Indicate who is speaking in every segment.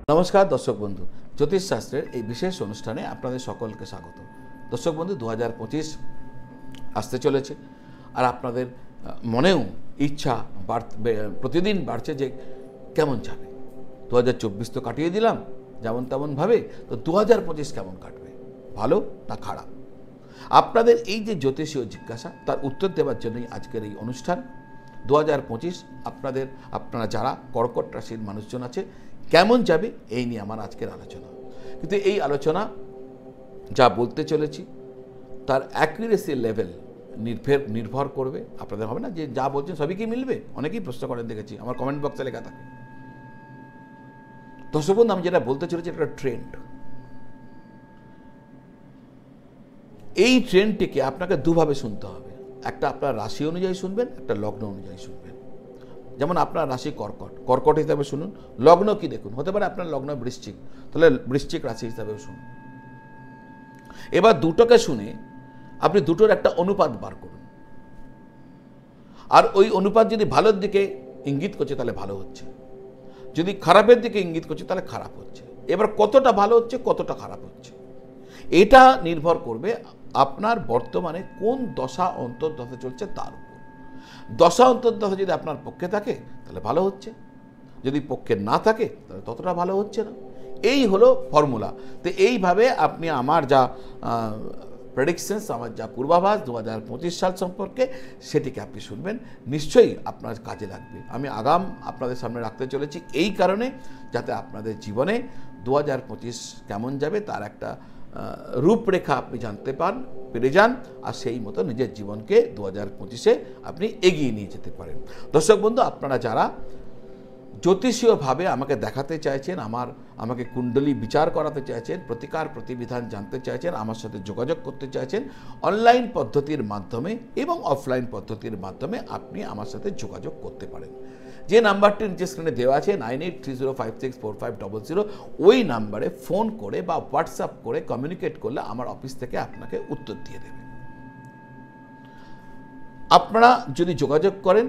Speaker 1: নমস্কার দর্শক বন্ধু, জ্যোতিষশাস্ত্রের এই বিশেষ অনুষ্ঠানে আপনাদের সকলকে স্বাগত। দর্শক বন্ধু, 2025 আসতে চলেছে, আর আপনাদের মনেও ইচ্ছা প্রতিদিন বাড়ছে যে কেমন যাবে। 2024 তো কাটিয়ে দিলাম যেমন তেমনভাবে, তো 2025 কেমন কাটবে, ভালো না খারাপ? আপনাদের এই যে জ্যোতিষীয় জিজ্ঞাসা, তার উত্তর দেওয়ার জন্যই আজকের এই অনুষ্ঠান। 2025 আপনারা যারা কর্কট রাশির মানুষজন আছে কেমন যাবে, এই নিয়ে আমার আজকের আলোচনা। কিন্তু এই আলোচনা যা বলতে চলেছি তার অ্যাকুরেসি লেভেল নির্ভর করবে। আপনাদের হবে না যে যা বলছেন সবই কি মিলবে, অনেকেই প্রশ্ন করেন, দেখেছি আমার কমেন্ট বক্সে লেখা থাকে। দর্শক বন্ধু, আমি যেটা বলতে চলেছি একটা ট্রেন্ড। এই ট্রেন্ডটিকে আপনাকে দুভাবে শুনতে হবে। একটা আপনার রাশি অনুযায়ী শুনবেন, একটা লগ্ন অনুযায়ী শুনবেন। যেমন আপনার রাশি কর্কট হিসাবে শুনুন, লগ্ন কি দেখুন, হতে পারে আপনার লগ্ন বৃশ্চিক, তাহলে বৃশ্চিক রাশি হিসাবেও শুনুন। এবার দুটোকে শুনে আপনি দুটোর একটা অনুপাত বার করুন, আর ওই অনুপাত যদি ভালোর দিকে ইঙ্গিত করছে তাহলে ভালো হচ্ছে, যদি খারাপের দিকে ইঙ্গিত করছে তাহলে খারাপ হচ্ছে। এবার কতটা ভালো হচ্ছে কতটা খারাপ হচ্ছে এটা নির্ভর করবে আপনার বর্তমানে কোন দশা অন্তর্দশা চলছে তার উপর। দশা অন্তর্দশা যদি আপনার পক্ষে থাকে তাহলে ভালো হচ্ছে, যদি পক্ষে না থাকে তাহলে ততটা ভালো হচ্ছে না। এই হলো ফর্মুলা। তো এইভাবে আপনি আমার যা প্রেডিকশনস, আমার যা পূর্বাভাস 2025 সাল সম্পর্কে, সেটিকে আপনি শুনবেন, নিশ্চয়ই আপনার কাজে লাগবে। আমি আগাম আপনাদের সামনে রাখতে চলেছি এই কারণে, যাতে আপনাদের জীবনে 2025 কেমন যাবে তার একটা রূপরেখা আপনি জানতে পেরে যান, আর সেই মতো নিজের জীবনকে 2025-এ আপনি এগিয়ে নিয়ে যেতে পারেন। দর্শক বন্ধু, আপনারা যারা জ্যোতিষীয়ভাবে আমাকে দেখাতে চাইছেন, আমাকে কুণ্ডলী বিচার করাতে চাইছেন, প্রতিকার প্রতিবিধান জানতে চাইছেন, আমার সাথে যোগাযোগ করতে চাইছেন, অনলাইন পদ্ধতির মাধ্যমে এবং অফলাইন পদ্ধতির মাধ্যমে আপনি আমার সাথে যোগাযোগ করতে পারেন। যে নাম্বারটি নিচে স্ক্রিনে দেওয়া আছে 9830564500, ওই নাম্বারে ফোন করে বা হোয়াটসঅ্যাপ করে কমিউনিকেট করলে আমার অফিস থেকে আপনাকে উত্তর দিয়ে দেবে। আপনারা যদি যোগাযোগ করেন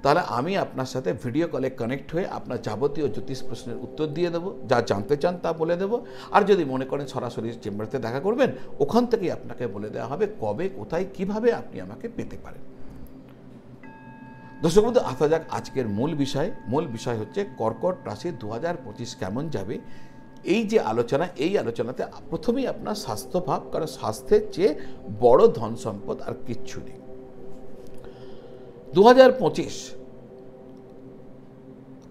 Speaker 1: তাহলে আমি আপনার সাথে ভিডিও কলে কানেক্ট হয়ে আপনার যাবতীয় জ্যোতিষ প্রশ্নের উত্তর দিয়ে দেবো, যা জানতে চান তা বলে দেবো। আর যদি মনে করেন সরাসরি চেম্বারতে দেখা করবেন, ওখান থেকেই আপনাকে বলে দেওয়া হবে কবে, কোথায়, কিভাবে আপনি আমাকে পেতে পারেন। দর্শক বন্ধু, আসা যাক আজকের মূল বিষয় হচ্ছে কর্কট রাশি 2025 কেমন যাবে। এই যে আলোচনা, এই আলোচনাতে প্রথমেই আপনার স্বাস্থ্য ভাব, কারণ স্বাস্থ্যের চেয়ে বড় ধন সম্পদ আর কিচ্ছু নেই। 2025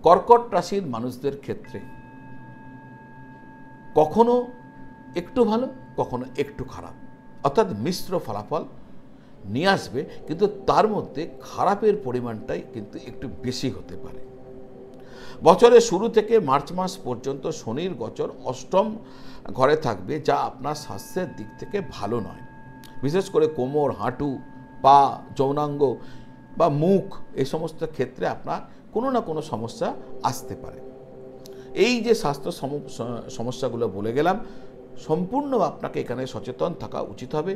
Speaker 1: কর্কট রাশির মানুষদের ক্ষেত্রে কখনো একটু ভালো, কখনো একটু খারাপ, অর্থাৎ মিশ্র ফলাফল নিয়ে আসবে, কিন্তু তার মধ্যে খারাপের পরিমাণটাই কিন্তু একটু বেশি হতে পারে। বছরের শুরু থেকে মার্চ মাস পর্যন্ত শনির গোচর অষ্টম ঘরে থাকবে, যা আপনার স্বাস্থ্যের দিক থেকে ভালো নয়। বিশেষ করে কোমর, হাঁটু, পা, যৌনাঙ্গ বা মুখ, এই সমস্ত ক্ষেত্রে আপনার কোনো না কোনো সমস্যা আসতে পারে। এই যে স্বাস্থ্য সমস্যাগুলো বলে গেলাম, সম্পূর্ণ আপনাকে এখানে সচেতন থাকা উচিত হবে।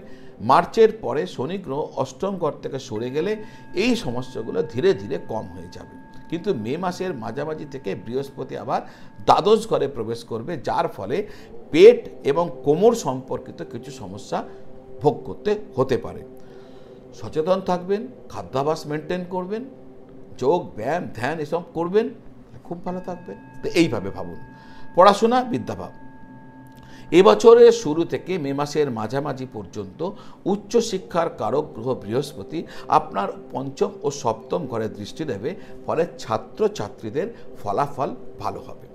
Speaker 1: মার্চের পরে শনি গ্রহ অষ্টম ঘর থেকে সরে গেলে এই সমস্যাগুলো ধীরে ধীরে কম হয়ে যাবে, কিন্তু মে মাসের মাঝামাঝি থেকে বৃহস্পতি আবার দ্বাদশ ঘরে প্রবেশ করবে, যার ফলে পেট এবং কোমর সম্পর্কিত কিছু সমস্যা ভোগ করতে হতে পারে। সচেতন থাকবেন, খাদ্যাভ্যাস মেনটেন করবেন, যোগ ব্যায়াম ধ্যান এসব করবেন, খুব ভালো থাকবেন। তো এইভাবে ভাবুন। পড়াশোনা, বিদ্যাভাব, এবছরের শুরু থেকে মে মাসের মাঝামাঝি পর্যন্ত উচ্চশিক্ষার কারক গ্রহ বৃহস্পতি আপনার পঞ্চম ও সপ্তম ঘরে দৃষ্টি দেবে, ফলে ছাত্রছাত্রীদের ফলাফল ভালো হবে।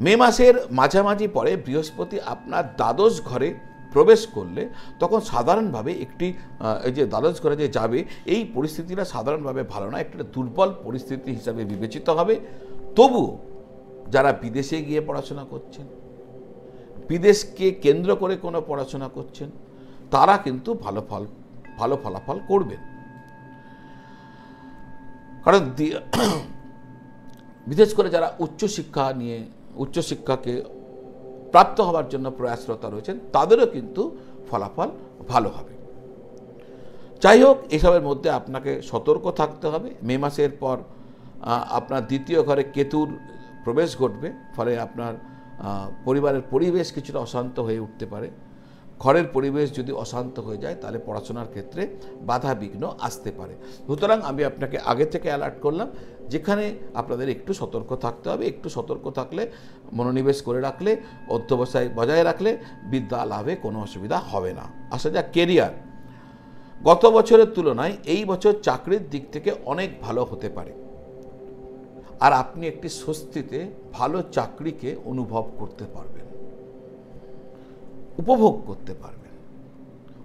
Speaker 1: মে মাসের মাঝামাঝি পরে বৃহস্পতি আপনার দ্বাদশ ঘরে প্রবেশ করলে তখন সাধারণভাবে এই যে দ্বাদশ ঘরে যে যাবে, এই পরিস্থিতিটা সাধারণভাবে ভালো না, একটা দুর্বল পরিস্থিতি হিসাবে বিবেচিত হবে। তবু যারা বিদেশে গিয়ে পড়াশোনা করছেন, বিদেশকে কেন্দ্র করে কোনো পড়াশোনা করছেন, তারা কিন্তু ভালো ফলাফল করবেন। কারণ বিশেষ করে যারা উচ্চশিক্ষাকে প্রাপ্ত হওয়ার জন্য প্রয়াসরত রয়েছেন, তাদেরও কিন্তু ফলাফল ভালো হবে। যাই হোক, এসবের মধ্যে আপনাকে সতর্ক থাকতে হবে। মে মাসের পর আপনার দ্বিতীয় ঘরে কেতুর প্রবেশ ঘটবে, ফলে আপনার পরিবারের পরিবেশ কিছুটা অশান্ত হয়ে উঠতে পারে। ঘরের পরিবেশ যদি অশান্ত হয়ে যায় তাহলে পড়াশোনার ক্ষেত্রে বাধা বিঘ্ন আসতে পারে। সুতরাং আমি আপনাকে আগে থেকে অ্যালার্ট করলাম, যেখানে আপনাদের একটু সতর্ক থাকতে হবে। একটু সতর্ক থাকলে, মনোনিবেশ করে রাখলে, অধ্যবসায় বজায় রাখলে বিদ্যা লাভে কোনো অসুবিধা হবে না। আসা যাক কেরিয়ার। গত বছরের তুলনায় এই বছর চাকরির দিক থেকে অনেক ভালো হতে পারে, আর আপনি একটি স্বস্তিতে ভালো চাকরিকে অনুভব করতে পারবেন, উপভোগ করতে পারবেন।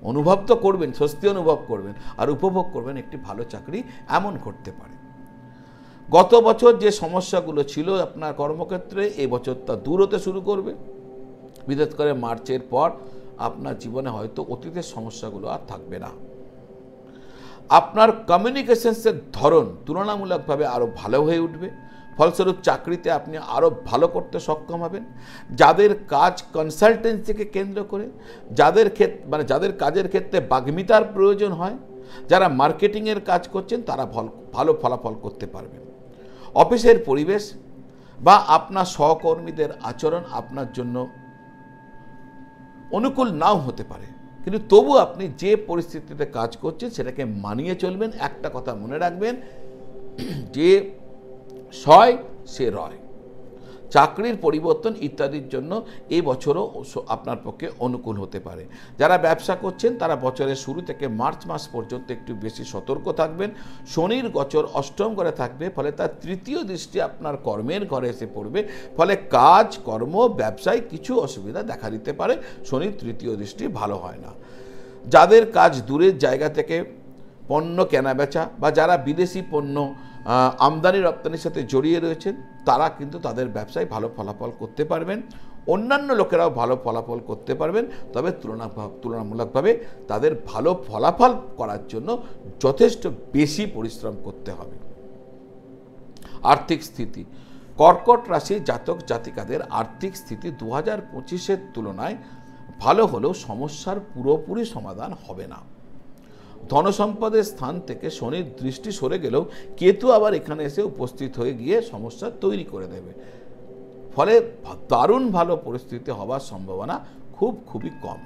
Speaker 1: অনুভব তো করবেন, স্বস্তি অনুভব করবেন, আর উপভোগ করবেন একটি ভালো চাকরি, এমন করতে পারে। গত বছর যে সমস্যাগুলো ছিল আপনার কর্মক্ষেত্রে, এই বছর তা দূর হতে শুরু করবে। বিশেষ করে মার্চের পর আপনার জীবনে হয়তো অতীতের সমস্যাগুলো আর থাকবে না। আপনার কমিউনিকেশনসের ধরন তুলনামূলকভাবে আরও ভালো হয়ে উঠবে, ফলস্বরূপ চাকরিতে আপনি আরও ভালো করতে সক্ষম হবেন। যাদের কাজ কনসালটেন্সিকে কেন্দ্র করে, যাদের কাজের ক্ষেত্রে বাগ্মিতার প্রয়োজন হয়, যারা মার্কেটিংয়ের কাজ করছেন, তারা ভালো ফলাফল করতে পারবেন। অফিসের পরিবেশ বা আপনার সহকর্মীদের আচরণ আপনার জন্য অনুকূল নাও হতে পারে, কিন্তু তবু আপনি যে পরিস্থিতিতে কাজ করছেন সেটাকে মানিয়ে চলবেন। একটা কথা মনে রাখবেন, যে সয় সে রয়। চাকরির পরিবর্তন ইত্যাদির জন্য এই বছরও আপনার পক্ষে অনুকূল হতে পারে। যারা ব্যবসা করছেন তারা বছরের শুরু থেকে মার্চ মাস পর্যন্ত একটু বেশি সতর্ক থাকবেন। শনির গোচর অষ্টম ঘরে থাকবে, ফলে তার তৃতীয় দৃষ্টি আপনার কর্মের ঘরে এসে পড়বে, ফলে কাজ, কর্ম, ব্যবসায় কিছু অসুবিধা দেখা দিতে পারে। শনির তৃতীয় দৃষ্টি ভালো হয় না। যাদের কাজ দূরের জায়গা থেকে পণ্য কেনা বেচা, বা যারা বিদেশি পণ্য আমদানি রপ্তানির সাথে জড়িয়ে রয়েছেন, তারা কিন্তু তাদের ব্যবসায় ভালো ফলাফল করতে পারবেন। অন্যান্য লোকেরাও ভালো ফলাফল করতে পারবেন, তবে তুলনামূলকভাবে তাদের ভালো ফলাফল করার জন্য যথেষ্ট বেশি পরিশ্রম করতে হবে। আর্থিক স্থিতি। কর্কট রাশি জাতক জাতিকাদের আর্থিক স্থিতি 2025-এর তুলনায় ভালো হলেও সমস্যার পুরোপুরি সমাধান হবে না। ধনসম্পদের স্থান থেকে শনির দৃষ্টি সরে গেলেও কেতু আবার এখানে এসে উপস্থিত হয়ে গিয়ে সমস্যা তৈরি করে দেবে, ফলে দারুণ ভালো পরিস্থিতি হওয়ার সম্ভাবনা খুবই কম।